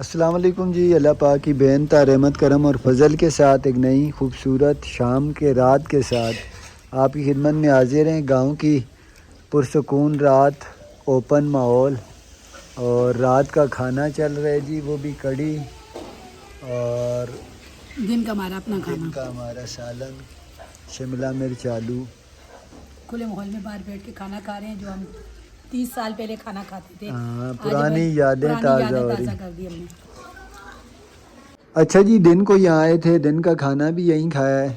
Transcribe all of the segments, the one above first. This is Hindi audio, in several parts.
अस्सलाम वालेकुम जी। अल्लाह पाक की बेनता रहमत करम और फजल के साथ एक नई खूबसूरत शाम के रात के साथ आपकी खिदमत में हाजिर हैं। गांव की पुरसकून रात, ओपन माहौल और रात का खाना चल रहा है जी, वो भी कड़ी और दिन का हमारा अपना दिन खाना का हमारा सालन, शिमला मिर्च, आलू। खुले माहौल में बाहर बैठ के खाना खा रहे हैं, जो हम 30 साल पहले खाना खाते थे। आज पुरानी हमें यादें पुरानी ताज़ा यादें हो ताज़ा रही। कर दी हमने। अच्छा जी, दिन को यहाँ आए थे, दिन का खाना भी यहीं खाया है,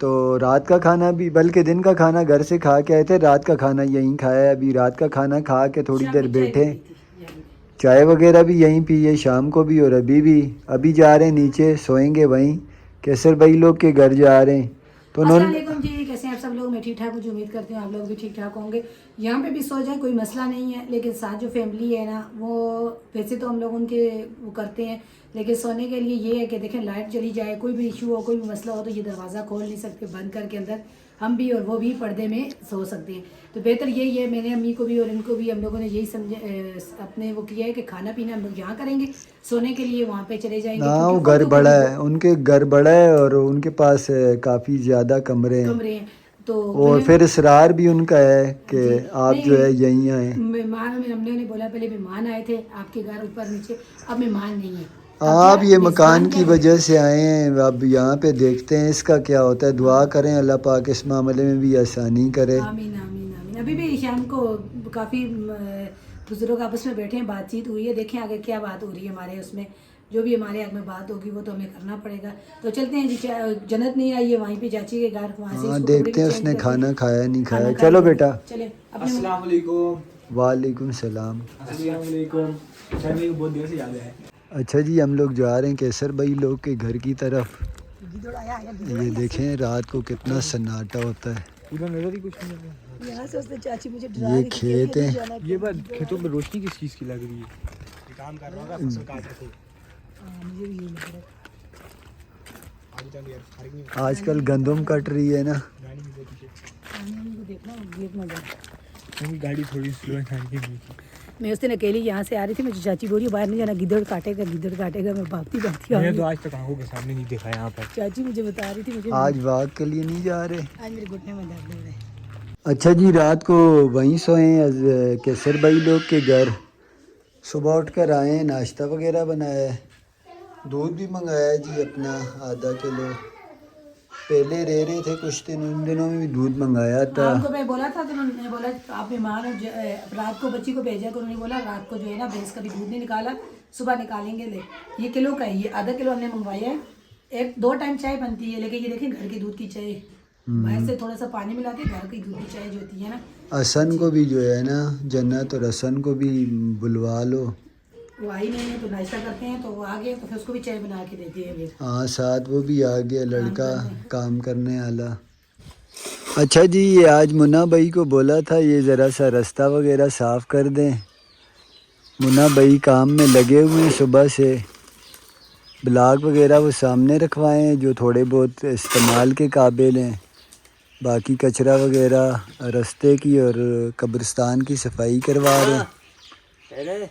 तो रात का खाना भी, बल्कि दिन का खाना घर से खा के आए थे, रात का खाना यहीं खाया है। अभी रात का खाना खा के थोड़ी शाम देर में चाय भी बैठे, पी थी यहाँ पे। चाय वगैरह भी यहीं पी है शाम को भी और अभी भी। अभी जा रहे हैं नीचे, सोएंगे वहीं। केसर भाई लोग के घर जा रहे हैं तो अस्सलाम उन्होंने। वालेकुम जी, कैसे हैं आप सब लोग? मैं ठीक ठाक हूँ, उम्मीद करती हूँ आप लोग भी ठीक ठाक होंगे। यहाँ पे भी सो जाए, कोई मसला नहीं है, लेकिन साथ जो फैमिली है ना, वो वैसे तो हम लोग उनके वो करते हैं, लेकिन सोने के लिए ये है कि देखें लाइट चली जाए, कोई भी इशू हो, कोई भी मसला हो, तो ये दरवाज़ा खोल नहीं सकते, बंद करके अंदर हम भी और वो भी पर्दे में सो सकते हैं। तो बेहतर यही है, मैंने अम्मी को भी और इनको भी हम लोगों ने यही समझे अपने वो किया है कि खाना पीना हम लोग यहाँ करेंगे, सोने के लिए वहाँ पे चले जाएंगे, हाँ, क्योंकि वो खुद घर तो बड़ा कभी है, उनके घर बड़ा है और उनके पास काफ़ी ज़्यादा कमरे हैं। कमरे हैं। तो और मैंने फिर इसरार भी उनका है कि जी आप जो है नहीं, यहीं आए। मेहमान में हमने उन्हें बोला, पहले मेहमान आए थे आपके घर ऊपर नीचे, अब मेहमान नहीं है, अब क्या आप ये मकान मेज़बान क्या की वजह करेगा। से आए हैं, अब यहाँ पे देखते हैं इसका क्या होता है। दुआ हाँ, करें अल्लाह पाक इस मामले में भी आसानी करे। आमीन आमीन आमीन। अभी भी शाम को काफ़ी बुजुर्ग आपस में बैठे हैं, बातचीत हुई है, देखें आगे क्या बात हो रही है हमारे उसमें। जो भी हमारे हक में बात होगी वो तो हमें करना पड़ेगा। तो चलते हैं जी, जन्नत नहीं आई है वहीं पे चाची के घर, वहाँ से हाँ, इसको कपड़े देखते भी हैं चेंज उसने करके खाना खाया नहीं खाना खाया। चलो खाएंगे। बेटा। चले अपने अस्सलाम वालेकुम। वालेकुम सलाम। अस्सलाम वालेकुम। सर मेरे को बहुत देर से याद है। अच्छा जी, हम लोग जा रहे हैं केसर भाई लोग के घर की तरफ। गिदड़ आया ये देखें रात को कितना सन्नाटा होता है। इधर नजर ही कुछ नहीं आ रहा। यहाँ से उसने चाची मुझे डरा ये रही थी, खेत कहती है, है। "तू जाना ये क्यों?" बात खेतों में रोशनी किस चीज की लग रही है? ये काम कर रहा होगा, फसल काट रहे थे। हाँ, मुझे भी यही लग रहा है। आगे चल यार, फारिग नहीं आजकल गंदम कट रही है ना। गाड़ी में बहुत पीछे। आने को देखना, गेट में जा। क्योंकि गाड़ी थोड़ी स्लो है गाड़ी की। मैं उस दिन अकेली यहाँ से आ रही थी, मुझे चाची बोली बाहर नहीं जाना, गिदड़ काटेगा गिदड़ काटेगा। मैं भागती भागती आ मैंने गई। तो आज तक आंखों के सामने नहीं देखा यहाँ पर। चाची मुझे बता रही थी, मुझे आज वाक के लिए नहीं जा रहे। आज मेरे घुटने में दर्द हो रहा है। अच्छा जी, रात को वहीं सोए केसर भाई लोग के घर। सुबह उठ कर आए हैं, नाश्ता वगैरह बनाया है, दूध भी मंगाया है जी अपना आधा किलो। पहले रह रहे थे कुछ दिन, उन दिनों में भी दूध मंगाया था। आपको मैं बोला था, तो उन्होंने बोला आप बीमार हो, रात को बच्ची को भेजा करो। उन्होंने बोला रात को जो है ना भैंस का भी दूध नहीं निकाला, सुबह निकालेंगे। ले ये किलो का है, ये आधा किलो हमने मंगवाया है। एक दो टाइम चाय बनती है, लेकिन ये देखें घर की दूध की चाय, भैंस से थोड़ा सा पानी मिला के घर की दूध की चाय जो होती है ना। हसन को भी जो है ना, जन्नत और हसन को भी बुलवा लो। वो आई नहीं है तो नाश्ता करते हैं, तो वो आ गए तो फिर उसको भी चाय बना के देती है। हाँ, साथ वो भी आ गया लड़का करने। काम करने वाला। अच्छा जी, ये आज मुन्ना भाई को बोला था ये ज़रा सा रास्ता वगैरह साफ़ कर दें। मुन्ना भाई काम में लगे हुए हैं सुबह से। ब्लॉक वगैरह वो सामने रखवाए हैं जो थोड़े बहुत इस्तेमाल के काबिल हैं। बाकी कचरा वगैरह रास्ते की और कब्रिस्तान की सफाई करवा रहे हैं।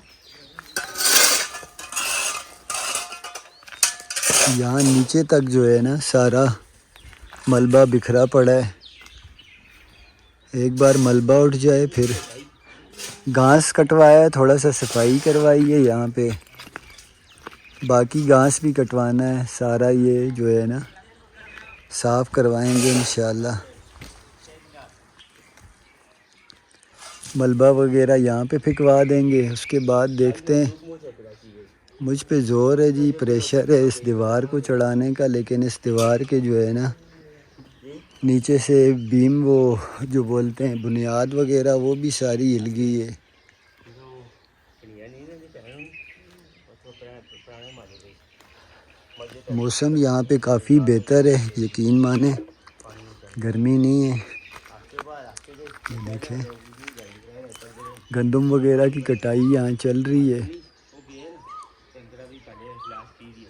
यहाँ नीचे तक जो है ना सारा मलबा बिखरा पड़ा है। एक बार मलबा उठ जाए फिर घास कटवाया है, थोड़ा सा सफाई करवाई है यहाँ पे। बाकी घास भी कटवाना है, सारा ये जो है ना साफ़ करवाएंगे इंशाल्लाह। मलबा वगैरह यहाँ पे फिकवा देंगे, उसके बाद देखते हैं। मुझ पे ज़ोर है जी, प्रेशर है इस दीवार को चढ़ाने का, लेकिन इस दीवार के जो है ना नीचे से बीम, वो जो बोलते हैं बुनियाद वगैरह, वो भी सारी हिल गई है। मौसम यहाँ पे काफ़ी बेहतर है, यकीन माने गर्मी नहीं है। ये देखें गंदम वगैरह की कटाई यहाँ चल रही है।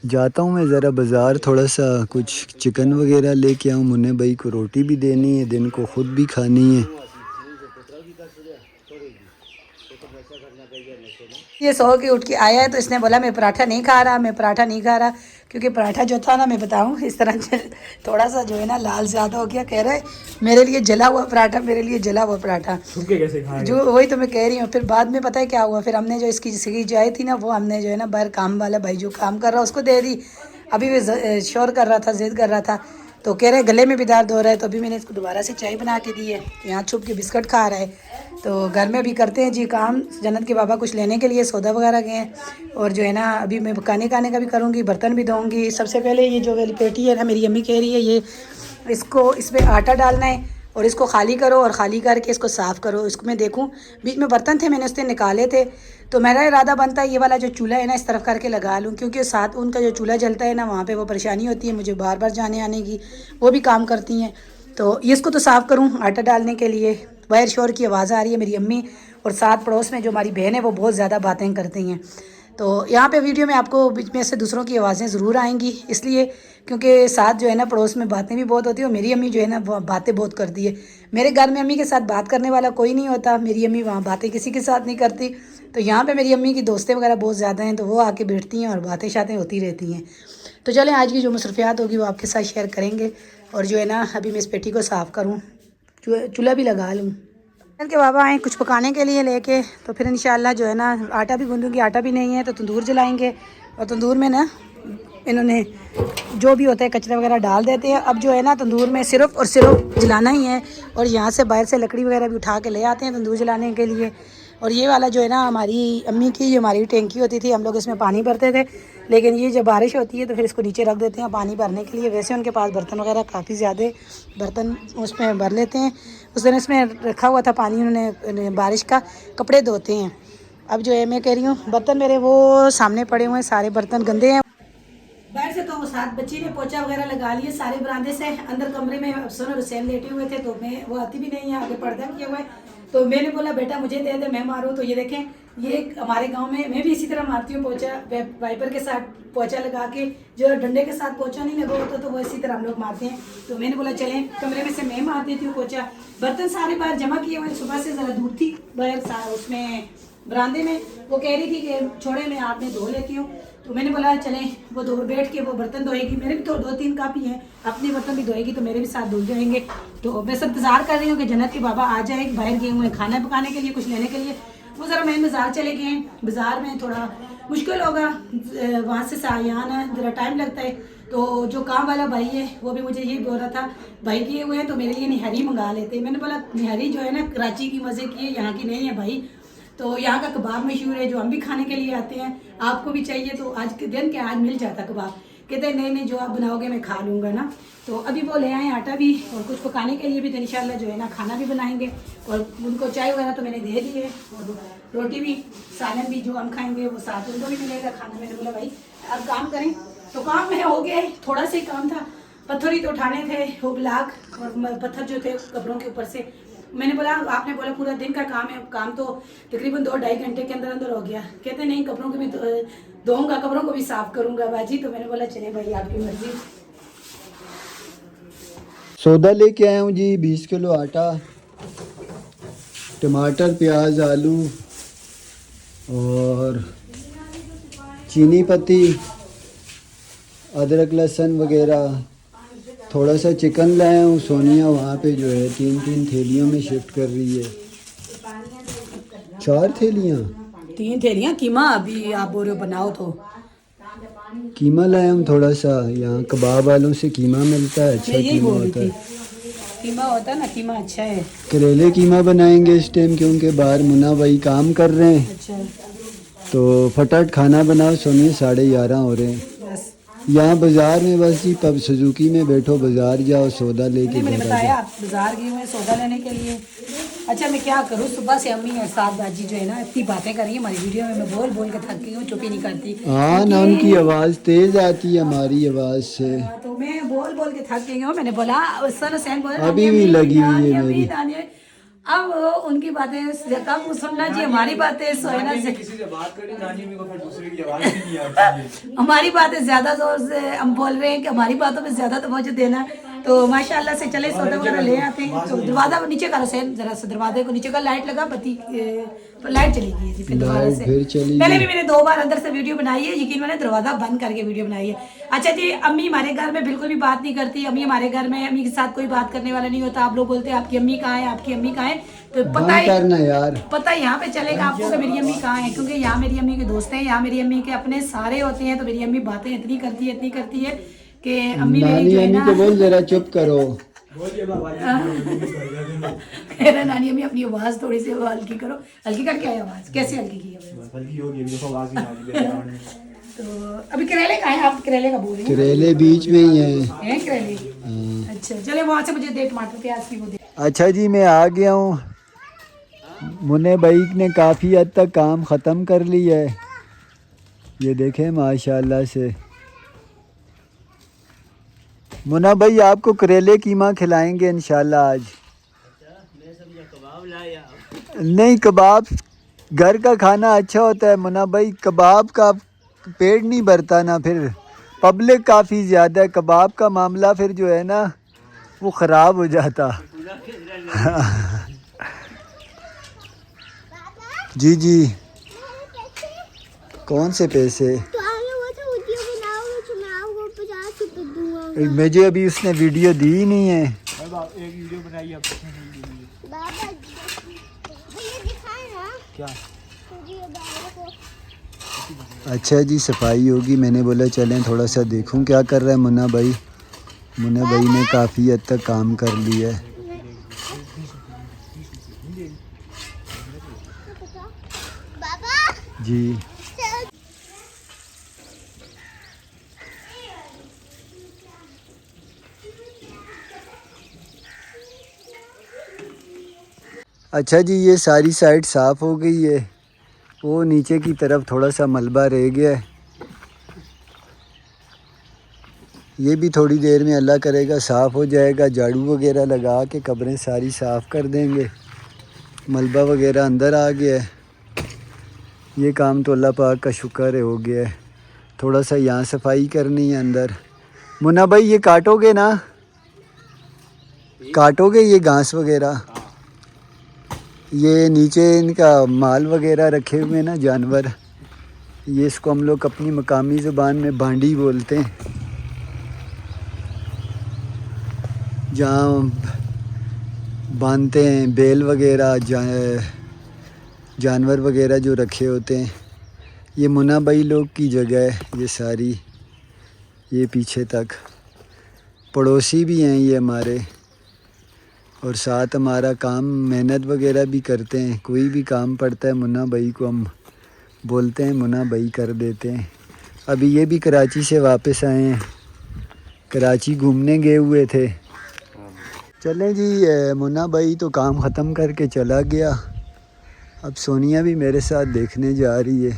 जाता हूँ मैं ज़रा बाज़ार, थोड़ा सा कुछ चिकन वगैरह लेके आऊँ। मुन्ने भाई को रोटी भी देनी है, दिन को ख़ुद भी खानी है। ये सो के उठ के आया है तो इसने बोला मैं पराठा नहीं खा रहा, मैं पराठा नहीं खा रहा, क्योंकि पराठा जो था ना, मैं बताऊं, इस तरह थोड़ा सा जो है ना लाल ज़्यादा हो गया। कह रहा है मेरे लिए जला हुआ पराठा, मेरे लिए जला हुआ पराठा। छुपके कैसे खाए? जो वही तो मैं कह रही हूँ। फिर बाद में पता है क्या हुआ, फिर हमने जो इसकी जिसकी चाय थी ना, वो हमने जो है ना बाहर काम वाला भाई जो काम कर रहा उसको दे दी। अभी वो शोर कर रहा था, जिद कर रहा था, तो कह रहे गले में भी दर्द हो रहा है, तो अभी मैंने इसको दोबारा से चाय बना के दी है। यहाँ छुप के बिस्कुट खा रहा है। तो घर में भी करते हैं जी काम। जन्नत के बाबा कुछ लेने के लिए सौदा वगैरह गए हैं, और जो है ना अभी मैं खाने का भी करूँगी, बर्तन भी धोऊंगी। सबसे पहले ये जो वाली पेटी है ना, मेरी अम्मी कह रही है ये इसको इसमें आटा डालना है और इसको खाली करो, और ख़ाली करके इसको साफ़ करो। इसको मैं देखूं बीच में बर्तन थे, मैंने उससे निकाले थे, तो मेरा इरादा बनता है ये वाला जो चूल्हा है ना इस तरफ करके लगा लूं, क्योंकि साथ उनका जो चूल्हा जलता है ना वहाँ पे वो परेशानी होती है मुझे बार बार जाने आने की, वो भी काम करती हैं। तो इसको तो साफ़ करूँ आटा डालने के लिए। बाहर शोर की आवाज़ आ रही है, मेरी अम्मी और साथ पड़ोस में जो हमारी बहन है वो बहुत ज़्यादा बातें करती हैं। तो यहाँ पे वीडियो में आपको बीच में से दूसरों की आवाज़ें ज़रूर आएंगी, इसलिए क्योंकि साथ जो है ना पड़ोस में बातें भी बहुत होती है, और मेरी अम्मी जो है ना बातें बहुत करती है। मेरे घर में अम्मी के साथ बात करने वाला कोई नहीं होता, मेरी अम्मी वहाँ बातें किसी के साथ नहीं करती। तो यहाँ पे मेरी अम्मी की दोस्तें वगैरह बहुत ज़्यादा हैं, तो वो आके बैठती हैं और बातें शातें होती रहती हैं। तो चलें आज की जो मसरूफियात होगी वो आपके साथ शेयर करेंगे। और जो है ना अभी मैं इस पेटी को साफ़ करूँ, चूल्हा भी लगा लूँ। के बाबा आए कुछ पकाने के लिए लेके, तो फिर इंशाल्लाह जो है ना आटा भी गूंदूंगी। आटा भी नहीं है तो तंदूर जलाएंगे, और तंदूर में ना इन्होंने जो भी होता है कचरा वगैरह डाल देते हैं। अब जो है ना तंदूर में सिर्फ और सिर्फ जलाना ही है, और यहाँ से बाहर से लकड़ी वगैरह भी उठा के ले आते हैं तंदूर जलाने के लिए। और ये वाला जो है ना हमारी अम्मी की जो हमारी टैंकी होती थी, हम लोग इसमें पानी भरते थे, लेकिन ये जब बारिश होती है तो फिर इसको नीचे रख देते हैं पानी भरने के लिए। वैसे उनके पास बर्तन वगैरह काफ़ी ज़्यादा बर्तन उसमें भर लेते हैं। उस दिन इसमें रखा हुआ था पानी, उन्होंने बारिश का, कपड़े धोते हैं। अब जो है मैं कह रही हूँ बर्तन मेरे वो सामने पड़े हुए हैं, सारे बर्तन गंदे हैं। बाहर से तो वो साथ बच्ची ने पोछा वगैरह लगा लिए सारे बरामदे से। अंदर कमरे में अफसन और हुसैन लेटे हुए थे, तो मैं वो आती भी नहीं है, आगे पर्दा किया हुआ है। तो मैंने बोला बेटा मुझे दे दे, मैं मारूँ। तो ये देखें, ये हमारे गांव में मैं भी इसी तरह मारती हूँ पोछा, वाइपर के साथ पोछा लगा के। जो डंडे के साथ पोछा नहीं लगा होता तो वो इसी तरह हम लोग मारते हैं। तो मैंने बोला चलें कमरे में से मैं मार देती हूँ पोछा। बर्तन सारे बाहर जमा किए हुए, सुबह से ज़रा दूर थी बाहर उसमें बरामदे में। वो कह रही थी कि छोड़े मैं आप में धो लेती हूँ। तो मैंने बोला चलें वो दो बैठ के वो बर्तन धोएगी, मेरे भी तो 2-3 काफ़ी हैं, अपने बर्तन भी धोएगी तो मेरे भी साथ धुल जाएंगे। तो मैं सब इंतज़ार कर रही हूँ कि जन्नत के बाबा आ जाए। बाहर गए हुए खाना पकाने के लिए, कुछ लेने के लिए। वो ज़रा मैं बाज़ार चले गए हैं, बाज़ार में थोड़ा मुश्किल होगा, वहाँ से आना ज़रा टाइम लगता है। तो जो काम वाला भाई है वो भी मुझे यही बोल रहा था भाई किए हुए हैं तो मेरे लिए निहारी मंगा लेते। मैंने बोला निहारी जो है ना कराची की मज़े की है, यहाँ की नहीं है भाई। तो यहाँ का कबाब मशहूर है, जो हम भी खाने के लिए आते हैं, आपको भी चाहिए तो आज के दिन के आज मिल जाता कबाब। कहते हैं नहीं नहीं जो आप बनाओगे मैं खा लूँगा ना। तो अभी वो ले आए आटा भी, और कुछ पकाने के लिए भी, तो इंशाल्लाह जो है ना खाना भी बनाएंगे। और उनको चाय वगैरह तो मैंने दे दी है, और रोटी भी, सालन भी जो हम खाएंगे वो साथ उनको भी मिलेगा खाना। मैंने बोला भाई अब काम करें, तो काम में हो गया, थोड़ा सा ही काम था। पत्थर ही तो उठाने थे, वो ब्लाक और पत्थर जो थे कब्रों के ऊपर से। मैंने बोला आपने बोला पूरा दिन का काम है, काम तो तकरीबन 2-2.5 घंटे के अंदर अंदर हो गया। कहते नहीं कब्रों को भी धोऊंगा, कब्रों को भी साफ करूंगा बाजी। तो मैंने बोला चले भाई आपकी मर्जी। सौदा लेके आया हूँ जी 20 किलो आटा, टमाटर, प्याज, आलू और चीनी पत्ती, अदरक लहसुन वगैरह। थोड़ा सा चिकन लाया हूँ। सोनिया वहाँ पे जो है 3-3 थैलियों में शिफ्ट कर रही है। 4 थैलियाँ, 3 थैलियाँ कीमा। अभी आप बोल रहे हो बनाओ तो कीमा लाया हूँ थोड़ा सा। यहाँ कबाब वालों से कीमा मिलता है, अच्छा कीमा होता है। कीमा होता है ना, कीमा अच्छा है। करेले कीमा बनाएंगे इस टाइम, क्योंकि बाहर मुन्ना भाई काम कर रहे हैं। अच्छा तो फटाफट खाना बनाओ। सोनिया 11:30 हो रहे हैं। बस यहाँ बाजार में बस जी पब सुजुकी में बैठो, बाजार जाओ सौदा लेके मैंने घर आ बताया जाओ। आप बाजार गए हुए सौदा लेने के लिए। अच्छा मैं क्या करूँ, सुबह से अम्मी और साथ बाजी जो है ना इतनी बातें कर रही है हमारी वीडियो में, मैं बोल बोल के थक गई हूँ, चुप ही नहीं करती। हाँ ना, उनकी आवाज़ तेज़ आती है हमारी आवाज़ से। तो मैं बोल बोल के थक गई हूँ। मैंने बोला सर हुसैन बोल अभी भी लगी हुई है मेरी। अब उनकी बातें कम सुनना चाहिए, हमारी बातें सोना से किसी से बात करी नानी में को फिर दूसरे की आवाज ही नहीं आती है। हमारी बातें ज्यादा जोर से हम बोल रहे हैं कि हमारी बातों में ज्यादा तवज्जो देना। तो माशाल्लाह से चले सौदा वगैरह ले आते हैं। तो दरवाजा नीचे का हुसैन, जरा सा दरवाजे को नीचे का लाइट लगा, बत्ती लाइट चली गई थी फिर दोबारा लाइट से। फिर चली पहले गई। भी मैंने 2 बार अंदर से वीडियो बनाई है, यकीन मैंने दरवाजा बंद करके वीडियो बनाई है। अच्छा जी, अम्मी हमारे घर में बिल्कुल भी बात नहीं करती। अम्मी हमारे घर में, अम्मी के साथ कोई बात करने वाला नहीं होता। आप लोग बोलते हैं आपकी अम्मी कहाँ है, आपकी अम्मी कहाँ है, तो बंद करना यार। पता यहाँ पे चलेगा आपको कि मेरी अम्मी कहाँ है, क्योंकि यहाँ मेरी अम्मी के दोस्त हैं, यहाँ मेरी अम्मी के अपने सारे होते हैं। तो मेरी अम्मी बातें इतनी करती है कि अम्मी मेरी नानी जो है अम्मी ना, को बोल जरा चुप करो। मेरा नानी अम्मी अपनी आवाज थोड़ी सी हल्की करो। हल्की करके आए आवाज, कैसे हल्की की है? हल्की होगी अभी, देखो आवाज नहीं आ रही है। तो अभी करेले कहाँ हैं? आप करेले का बोल रहे हैं? करेले बीच में ही हैं। हैं करेले? अच्छा चले, वहाँ से मुझे दे टमाटर प्याज की वो दे। अच्छा जी, मैं आ गया हूँ। मुन्ने भाई ने काफ़ी हद तक काम ख़त्म कर लिया है। ये देखें माशाल्लाह से। मुन्ना भाई आपको करेले कीमा खिलाएंगे इंशाल्लाह आज। नहीं, कबाब घर का खाना अच्छा होता है मुन्ना भाई। कबाब का पेट नहीं भरता ना, फिर पब्लिक काफ़ी ज़्यादा है। कबाब का मामला फिर जो है ना वो ख़राब हो जाता। जी जी। कौन से पैसे? तो आगे वो तो वीडियो बनाओगे तो मैं आपको 50 रुपए दूंगा। मुझे अभी उसने वीडियो दी ही नहीं है। अब आप एक वीडियो बनाइए, आप बाबा ये दिखाए ना क्या? वीडियो बाबा को। अच्छा जी, सफाई होगी। मैंने बोला चलें थोड़ा सा देखूं क्या कर रहा है मुन्ना भाई। मुन्ना भाई ने काफ़ी हद तक काम कर लिया है। बाबा जी। अच्छा जी, ये सारी साइड साफ़ हो गई है। वो नीचे की तरफ थोड़ा सा मलबा रह गया है। ये भी थोड़ी देर में अल्लाह करेगा साफ़ हो जाएगा। झाड़ू वगैरह लगा के कब्रें सारी साफ़ कर देंगे। मलबा वगैरह अंदर आ गया है। ये काम तो अल्लाह पाक का शुक्र है हो गया है। थोड़ा सा यहाँ सफाई करनी है अंदर। मुन्ना भाई ये काटोगे ना? काटोगे ये घास वगैरह? ये नीचे इनका माल वगैरह रखे हुए हैं ना जानवर, ये इसको हम लोग अपनी मकामी ज़ुबान में बांडी बोलते हैं। जहाँ बांधते हैं बैल वगैरह, जानवर वगैरह जो रखे होते हैं। ये मुन्ना भाई लोग की जगह है ये सारी। ये पीछे तक पड़ोसी भी हैं ये हमारे, और साथ हमारा काम मेहनत वगैरह भी करते हैं। कोई भी काम पड़ता है मुन्ना भाई को हम बोलते हैं, मुन्ना भाई कर देते हैं। अभी ये भी कराची से वापस आए हैं, कराची घूमने गए हुए थे। चलें जी, मुन्ना भाई तो काम ख़त्म करके चला गया। अब सोनिया भी मेरे साथ देखने जा रही है।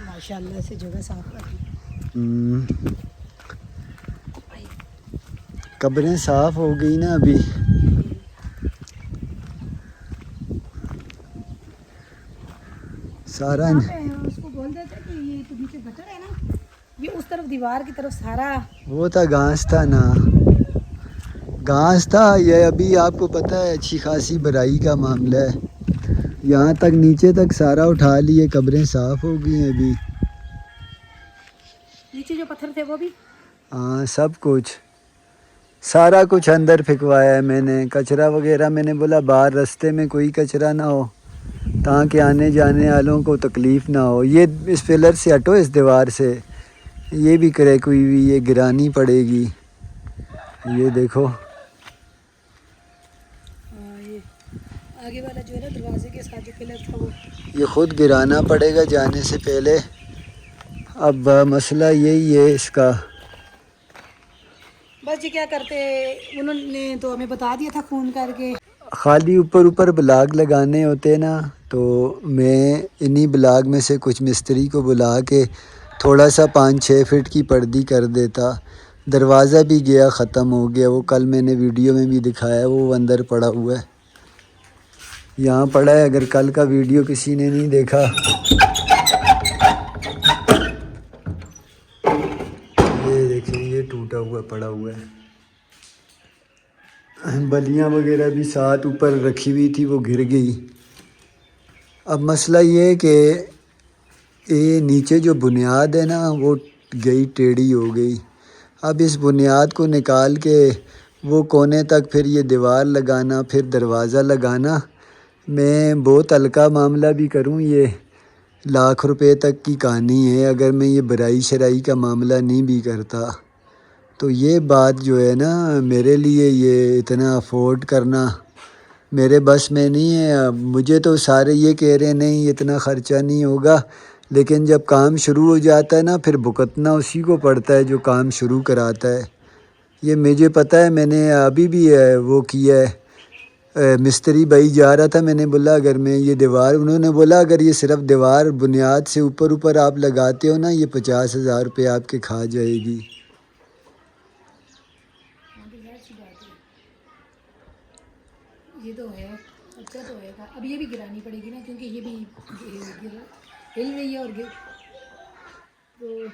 माशाल्लाह से जगह साफ कर दी। कब्रें साफ़ हो गई ना अभी। सारा उसको बोल देते कि ये तो नीचे गटर है ना, ये उस तरफ दीवार की तरफ सारा वो था घास था ना, घास था। ये अभी आपको पता है अच्छी खासी बराई का मामला है। यहाँ तक नीचे तक सारा उठा लिए, कब्रें साफ़ हो गई हैं अभी। नीचे जो पत्थर थे वो भी, हाँ सब कुछ, सारा कुछ अंदर फेंकवाया है मैंने। कचरा वगैरह मैंने बोला बाहर रास्ते में कोई कचरा ना हो, ताकि आने जाने वालों को तकलीफ़ ना हो। ये इस पिलर से हटो, इस दीवार से, ये भी क्रैक हुई हुई, ये गिरानी पड़ेगी। ये देखो ये आगे वाला जो है ना दरवाजे के साथ जो पिलर था वो, ये ख़ुद गिराना पड़ेगा जाने से पहले। अब मसला यही है इसका। बस जी क्या करते, उन्होंने तो हमें बता दिया था फ़ोन करके। खाली ऊपर ऊपर ब्लॉक लगाने होते ना, तो मैं इन्हीं ब्लॉक में से कुछ मिस्त्री को बुला के थोड़ा सा 5-6 फीट की पर्दी कर देता। दरवाज़ा भी गया, ख़त्म हो गया। वो कल मैंने वीडियो में भी दिखाया, वो अंदर पड़ा हुआ है, यहाँ पड़ा है। अगर कल का वीडियो किसी ने नहीं देखा, ये देखें, ये टूटा हुआ पड़ा हुआ है। बलियां वगैरह भी साथ ऊपर रखी हुई थी, वो गिर गई। अब मसला ये है कि ये नीचे जो बुनियाद है ना वो गई, टेढ़ी हो गई। अब इस बुनियाद को निकाल के वो कोने तक फिर ये दीवार लगाना, फिर दरवाज़ा लगाना, मैं बहुत हल्का मामला भी करूं, ये लाख रुपए तक की कहानी है अगर मैं ये बराई शराई का मामला नहीं भी करता। तो ये बात जो है ना, मेरे लिए ये इतना अफोर्ड करना मेरे बस में नहीं है। मुझे तो सारे ये कह रहे हैं नहीं इतना ख़र्चा नहीं होगा, लेकिन जब काम शुरू हो जाता है ना फिर भुगतना उसी को पड़ता है जो काम शुरू कराता है। ये मुझे पता है, मैंने अभी भी वो किया है। मिस्त्री भाई जा रहा था, मैंने बोला अगर मैं ये दीवार, उन्होंने बोला अगर ये सिर्फ दीवार बुनियाद से ऊपर ऊपर आप लगाते हो ना, ये 50,000 रुपये आपके खा जाएगी। ये तो है, अच्छा तो है। अब ये भी गिरानी पड़ेगी ना, क्योंकि ये भी हिल रही है और तो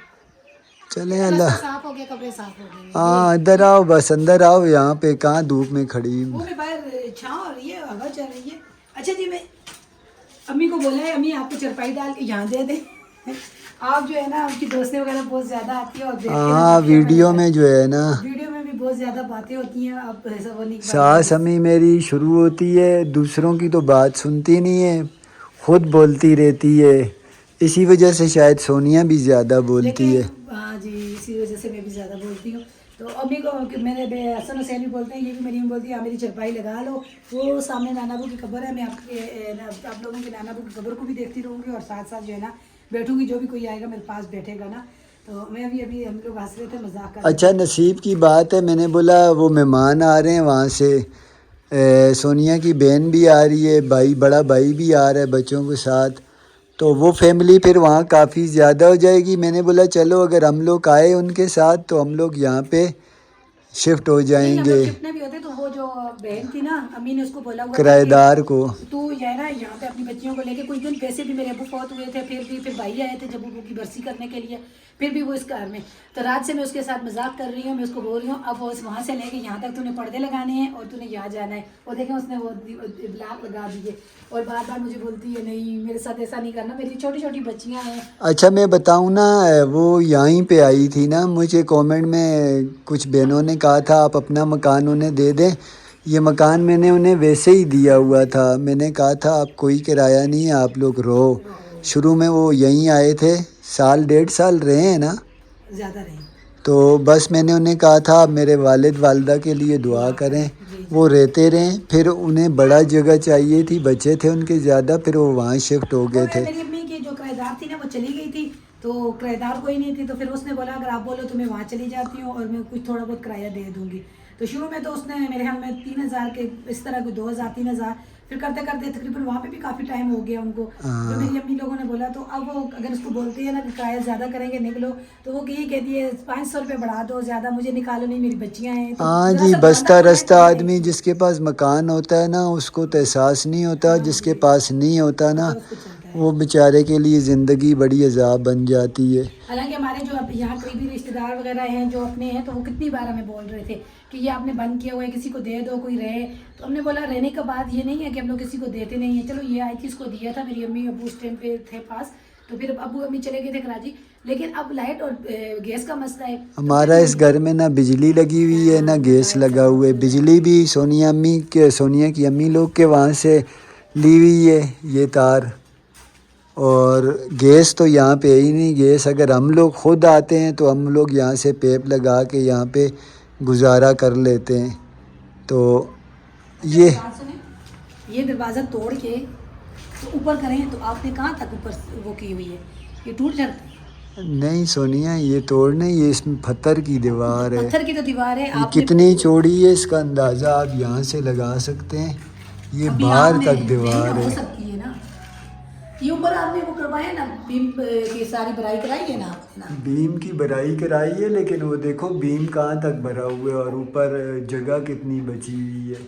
चले अल्लाह। साफ हो गया, कपड़े साफ हो गए। हाँ अंदर आओ, बस अंदर आओ, यहाँ पे कहाँ धूप में खड़ी। वो मैं बाहर छाँव हो रही है, हवा चल रही है। अच्छा जी, मैं अम्मी को बोला है अम्मी आपको चरपाई डाल के यहाँ दे दे। आप जो है ना आपकी दोस्तें वगैरह बहुत ज़्यादा आती है और देखते हैं हाँ वीडियो में जो है ना, वीडियो में भी बहुत ज़्यादा बातें होती हैं। आप ऐसा वो नहीं, सास अम्मी मेरी शुरू होती है, दूसरों की तो बात सुनती नहीं है, खुद बोलती रहती है। इसी वजह से शायद सोनिया भी ज़्यादा बोलती है। हाँ जी, इसी वजह से मैं भी ज़्यादा बोलती हूँ। तो अम्मी को मेरे हसन हुसैन भी बोलते हैं, ये भी मेरी अम्मी बोलती है आप मेरी चरपाई लगा लो। वो सामने नानाबू की कब्र है, मैं आप लोगों के नानाबू की कब्र को भी देखती रहूँगी और साथ साथ जो है ना बैठूँगी, जो भी कोई आएगा मेरे पास बैठेगा ना। तो मैं अभी हम लोग हंस रहे थे, मजाक कर रहे थे। अच्छा नसीब की बात है, मैंने बोला वो मेहमान आ रहे हैं वहाँ से, सोनिया की बहन भी आ रही है, भाई बड़ा भाई भी आ रहा है बच्चों के साथ, तो वो फैमिली फिर वहाँ काफ़ी ज़्यादा हो जाएगी। मैंने बोला चलो अगर हम लोग आए उनके साथ तो हम लोग यहाँ पे शिफ्ट हो जाएंगे। कितने भी होते तो वो जो बहन थी ना, अम्मी ने उसको बोला हुआ था किराएदार को कि तू है ना यहाँ पे अपनी बच्चियों को लेके, कुछ दिन वैसे भी मेरे अबू फौत हुए थे, फिर भाई आए थे जब अबू की बरसी करने के लिए, फिर भी वो इस घर में। तो रात से मैं उसके साथ मजाक कर रही हूँ, मैं उसको बोल रही हूँ अब वो वहाँ से लेके यहाँ तक तूने पर्दे लगाने हैं और तूने यहाँ जाना है। और देखें उसने वो ब्लॉक लगा दिए और बार बार मुझे बोलती है नहीं मेरे साथ ऐसा नहीं करना, मेरी छोटी छोटी बच्चियाँ हैं। अच्छा मैं बताऊँ ना, वो यहीं पे आई थी ना, मुझे कमेंट में कुछ बहनों ने कहा था आप अपना मकान उन्हें दे दें। ये मकान मैंने उन्हें वैसे ही दिया हुआ था, मैंने कहा था आप कोई किराया नहीं है, आप लोग रहो। शुरू में वो यहीं आए थे, साल 1.5 साल रहे हैं ना, ज़्यादा रहे। तो बस मैंने उन्हें कहा था आप मेरे वालिद वालदा के लिए दुआ करें, वो रहते रहें। फिर उन्हें बड़ा जगह चाहिए थी, बच्चे थे उनके ज़्यादा, फिर वो वहाँ शिफ्ट हो गए थे। मेरी अम्मी की जो किराएदार थी ना वो चली गई थी, तो किराएदार कोई नहीं थी, तो फिर उसने बोला अगर आप बोलो तो मैं वहाँ चली जाती हूँ और मैं कुछ थोड़ा बहुत किराया दे दूँगी। तो शुरू में तो उसने मेरे ख्याल में 3,000 के इस तरह को 2,000 3,000, फिर करते करते तकरीबन वहाँ पे भी काफ़ी टाइम हो गया उनको। तो मेरी अम्मी लोगों ने बोला तो अब वो अगर उसको बोलती है ना कि किराया ज़्यादा करेंगे निकलो, तो वो यही कहती है 500 रुपये बढ़ा दो, ज़्यादा मुझे निकालो नहीं, मेरी बच्चियाँ हैं। तो हाँ ज़रा जी, सा बसता बंदा रस्ता है, आदमी जिसके पास मकान होता है ना उसको तो एहसास नहीं होता, जिसके पास नहीं होता ना वो बेचारे के लिए ज़िंदगी बड़ी अजाब बन जाती है। हालांकि हमारे जो अब यहाँ करीबी रिश्तेदार वगैरह हैं जो अपने हैं, तो वो कितनी बार हमें बोल रहे थे कि ये आपने बंद किया हुआ है, किसी को दे दो कोई रहे। तो हमने बोला रहने का बात ये नहीं है कि हम लोग किसी को देते नहीं है। चलो ये आई थी, इसको दिया था, मेरी अम्मी अबू उस टाइम पे थे पास, तो फिर अबू अम्मी चले गए थे कराची। लेकिन अब लाइट और गैस का मसला है। हमारा इस घर में ना बिजली लगी हुई है ना गैस लगा हुआ है। बिजली भी सोनिया की अम्मी लोग के वहाँ से ली हुई है ये तार, और गैस तो यहाँ पे ही नहीं। गैस अगर हम लोग ख़ुद आते हैं तो हम लोग यहाँ से पेप लगा के यहाँ पे गुजारा कर लेते हैं। तो ये दरवाज़ा तोड़ के तो ऊपर करें तो आपने कहाँ तक ऊपर वो की हुई है, ये टूट जाता है। नहीं सोनिया ये तोड़ने, ये इसमें पत्थर की दीवार है, पत्थर की तो दीवार है। ये कितनी चौड़ी है इसका अंदाज़ा आप यहाँ से लगा सकते हैं। ये बाहर तक दीवार हो है। सकती है ना, ये ऊपर आपने वो करवाया ना, बीम की सारी भराई कराई है ना आपने ना। बीम की भराई कराई है, लेकिन वो देखो बीम कहाँ तक भरा हुआ है और ऊपर जगह कितनी बची हुई है।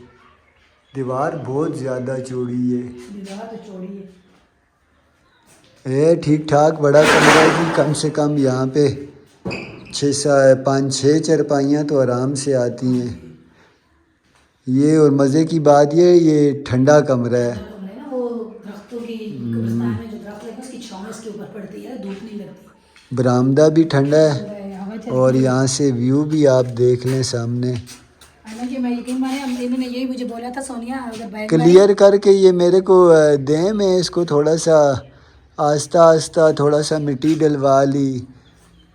दीवार बहुत ज़्यादा चौड़ी है। दीवार तो चौड़ी है ठीक ठाक बड़ा कमरा है कि कम से कम यहाँ पे 5-6 चारपाइयाँ तो आराम से आती हैं। ये और मज़े की बात ये ठंडा कमरा है। कमरे ना वो दरख्तों की कब्रिस्तान में जो दरख्त लगे उसकी छांव इसके ऊपर पड़ती है, धूप नहीं लगती। बरामदा भी ठंडा है हवा चलती और है। यहाँ से व्यू भी आप देख लें सामने। हालांकि मैं यकीन माने इन्होंने यही मुझे बोला था सोनिया अगर बैग क्लियर करके ये मेरे को दें, मैं इसको थोड़ा सा आस्ता आस्ता थोड़ा सा मिट्टी डलवा ली।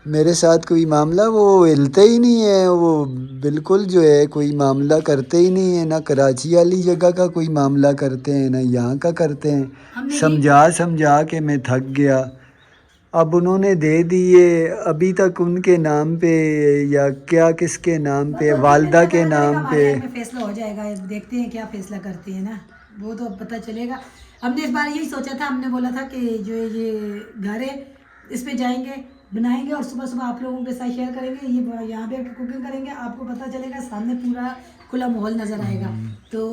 मेरे साथ कोई मामला वो हिलते ही नहीं है, वो बिल्कुल जो है कोई मामला करते ही नहीं है। ना कराची वाली जगह का कोई मामला करते हैं ना यहाँ का करते हैं। समझा समझा के मैं थक गया। अब उन्होंने दे दिए, अभी तक उनके नाम पे या क्या किसके नाम पे, वालदा के नाम पे। में फैसला हो जाएगा, देखते हैं क्या फैसला करती है ना, वो तो अब पता चलेगा। हमने इस बार यही सोचा था, हमने बोला था कि जो ये घर है इस पे जाएंगे, बनाएंगे और सुबह सुबह आप लोगों के साथ शेयर करेंगे। ये यहाँ पे कुकिंग करेंगे, आपको पता चलेगा, सामने पूरा खुला माहौल नजर आएगा। तो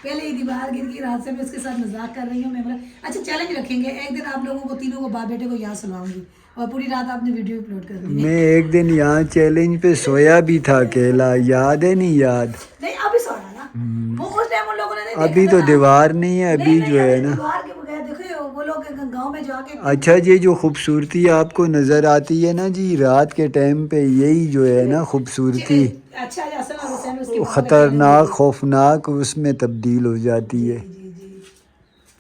पहले ही दीवार गिर गई, रात से मैं उसके साथ मजाक कर रही हूँ। मैं बोला अच्छा चैलेंज रखेंगे, एक दिन आप लोगों को तीनों को बाप बेटे को यहाँ सुनाऊंगी और पूरी रात आपने वीडियो अपलोड कर दी। मैं एक दिन यहाँ चैलेंज पे सोया भी था अकेला, याद है नहीं याद? नहीं अभी सोना ना, वो उस टाइम उन लोगों ने नहीं अभी देखा तो था। दीवार नहीं है, अभी नहीं, जो है अभी ना। दीवार के बगैर देखो वो लोग गांव में जाके अच्छा ये जो खूबसूरती आपको नज़र आती है ना जी रात के टाइम पे, यही जो है ना खूबसूरती अच्छा असल और हुसैन उसके बाबा का ख़तरनाक खौफनाक उसमें तब्दील हो जाती है।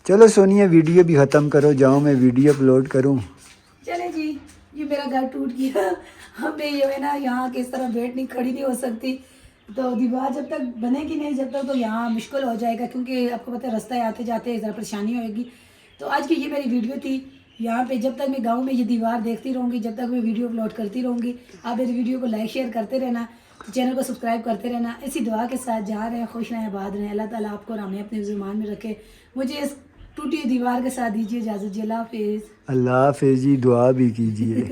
चलो सोनिया वीडियो भी ख़त्म करो, जाओ मैं वीडियो अपलोड करूँ। चले जी, ये मेरा घर टूट गया। अब मैं ये है ना यहाँ किस तरह बैठ नहीं खड़ी नहीं हो सकती, तो दीवार जब तक बनेगी नहीं जब तक तो यहाँ मुश्किल हो जाएगा, क्योंकि आपको पता है रास्ते आते जाते ज़रा परेशानी होगी। तो आज की ये मेरी वीडियो थी। यहाँ पे जब तक मैं गांव में ये दीवार देखती रहूँगी, जब तक मैं वीडियो अपलोड करती रहूँगी। आप मेरी वीडियो को लाइक शेयर करते रहना, तो चैनल को सब्सक्राइब करते रहना। इसी दुआ के साथ जा रहे हैं, खुश रहें, आबाद रहें। अल्लाह ताला आपको और हमें अपने ज़ुबान में रखे। मुझे इस टूटी दीवार के साथ दीजिए इजाज़त। अल्लाह हाफिज़। अल्लाह हाफ़िज़ जी, दुआ भी कीजिए।